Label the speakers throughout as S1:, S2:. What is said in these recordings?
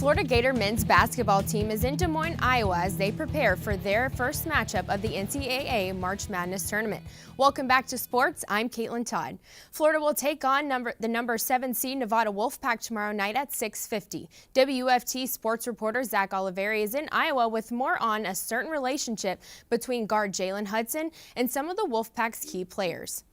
S1: Florida Gator men's basketball team is in Des Moines, Iowa as they prepare for their first matchup of the NCAA March Madness tournament. Welcome back to sports. I'm Caitlin Todd. Florida will take on the number 7 seed Nevada Wolfpack tomorrow night at 6:50. WFT sports reporter Zach Oliveri is in Iowa with more on a certain relationship between guard Jalen Hudson and some of the Wolfpack's key players.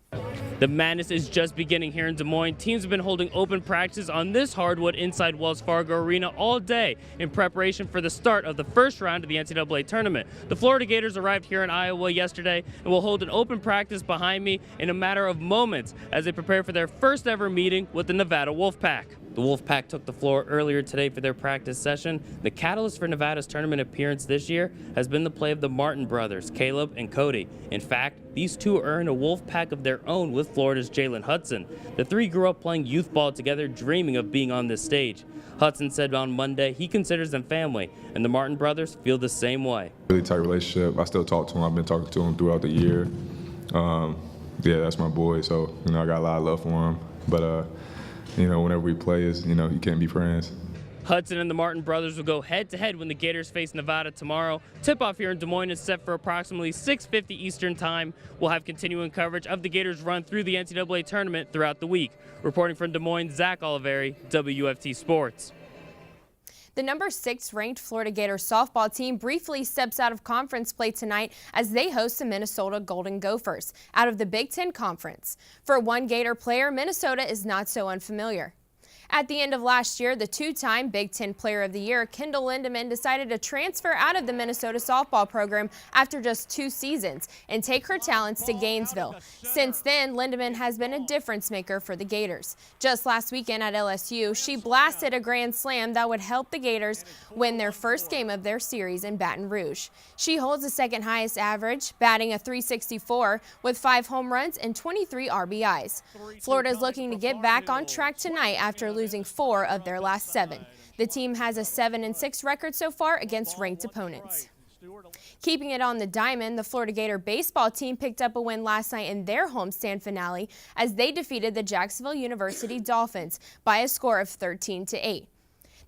S2: The madness is just beginning here in Des Moines. Teams have been holding open practice on this hardwood inside Wells Fargo Arena all day in preparation for the start of the first round of the NCAA tournament. The Florida Gators arrived here in Iowa yesterday and will hold an open practice behind me in a matter of moments as they prepare for their first ever meeting with the Nevada Wolfpack. The Wolfpack took the floor earlier today for their practice session. The catalyst for Nevada's tournament appearance this year has been the play of the Martin brothers, Caleb and Cody. In fact, these two earned a Wolfpack of their own with Florida's Jalen Hudson. The three grew up playing youth ball together, dreaming of being on this stage. Hudson said on Monday he considers them family, and the Martin brothers feel the same way.
S3: Really tight relationship. I still talk to him. I've been talking to him throughout the year. Yeah, that's my boy, so I got a lot of love for him. But whenever we play, you can't be friends.
S2: Hudson and the Martin brothers will go head-to-head when the Gators face Nevada tomorrow. Tip-off here in Des Moines is set for approximately 6:50 Eastern Time. We'll have continuing coverage of the Gators' run through the NCAA tournament throughout the week. Reporting from Des Moines, Zach Oliveri, WFT Sports.
S1: The number 6 ranked Florida Gators softball team briefly steps out of conference play tonight as they host the Minnesota Golden Gophers out of the Big Ten Conference. For one Gator player, Minnesota is not so unfamiliar. At the end of last year, the two-time Big Ten Player of the Year, Kendall Lindemann, decided to transfer out of the Minnesota softball program after just 2 seasons and take her talents to Gainesville. Since then, Lindemann has been a difference maker for the Gators. Just last weekend at LSU, she blasted a grand slam that would help the Gators win their first game of their series in Baton Rouge. She holds the second highest average, batting a .364 with 5 home runs and 23 RBIs. Florida is looking to get back on track tonight after losing 4 of their last 7. The team has a 7-6 record so far against ranked opponents. Keeping it on the diamond, the Florida Gator baseball team picked up a win last night in their homestand finale as they defeated the Jacksonville University Dolphins by a score of 13-8.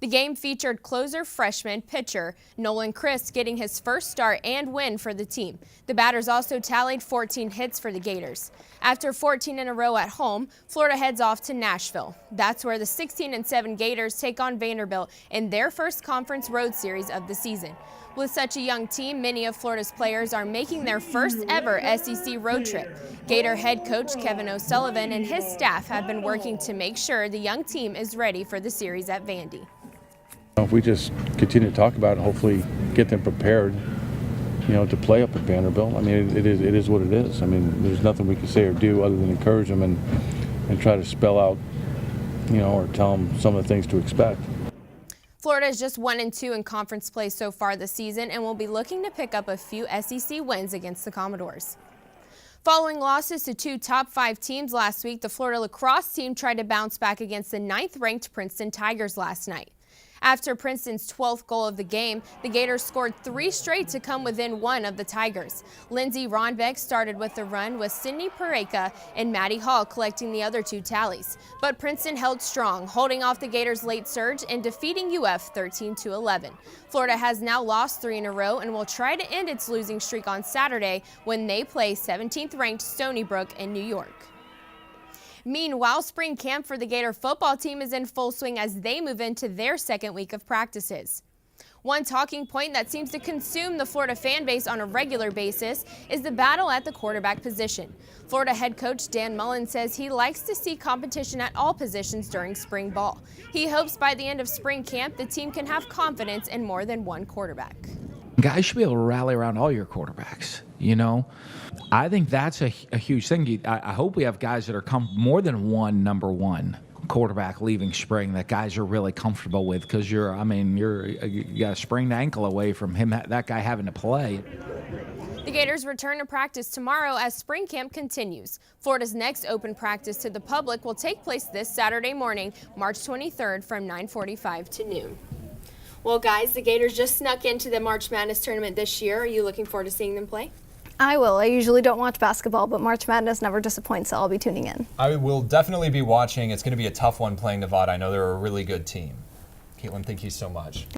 S1: The game featured closer freshman pitcher Nolan Christ getting his first start and win for the team. The batters also tallied 14 hits for the Gators. After 14 in a row at home, Florida heads off to Nashville. That's where the 16-7 Gators take on Vanderbilt in their first conference road series of the season. With such a young team, many of Florida's players are making their first ever SEC road trip. Gator head coach Kevin O'Sullivan and his staff have been working to make sure the young team is ready for the series at Vandy.
S4: If we just continue to talk about it, hopefully get them prepared, to play up at Vanderbilt. I mean, it is what it is. I mean, there's nothing we can say or do other than encourage them and try to spell out, or tell them some of the things to expect.
S1: Florida is just 1-2 in conference play so far this season and will be looking to pick up a few SEC wins against the Commodores. Following losses to 2 top 5 teams last week, the Florida lacrosse team tried to bounce back against the 9th-ranked Princeton Tigers last night. After Princeton's 12th goal of the game, the Gators scored 3 straight to come within 1 of the Tigers. Lindsey Ronbeck started with the run with Sydney Pareka and Maddie Hall collecting the other 2 tallies. But Princeton held strong, holding off the Gators' late surge and defeating UF 13-11. Florida has now lost 3 in a row and will try to end its losing streak on Saturday when they play 17th-ranked Stony Brook in New York. Meanwhile, spring camp for the Gator football team is in full swing as they move into their second week of practices. One talking point that seems to consume the Florida fan base on a regular basis is the battle at the quarterback position. Florida head coach Dan Mullen says he likes to see competition at all positions during spring ball. He hopes by the end of spring camp the team can have confidence in more than one quarterback.
S5: Guys should be able to rally around all your quarterbacks, I think that's a huge thing. I hope we have guys that are more than one number 1 quarterback leaving spring that guys are really comfortable with, because you got a sprained ankle away from that guy having to play.
S1: The Gators return to practice tomorrow as spring camp continues. Florida's next open practice to the public will take place this Saturday morning, March 23rd from 9:45 to noon. Well, guys, the Gators just snuck into the March Madness tournament this year. Are you looking forward to seeing them play?
S6: I will. I usually don't watch basketball, but March Madness never disappoints, so I'll be tuning in.
S7: I will definitely be watching. It's going to be a tough one playing Nevada. I know they're a really good team. Caitlin, thank you so much.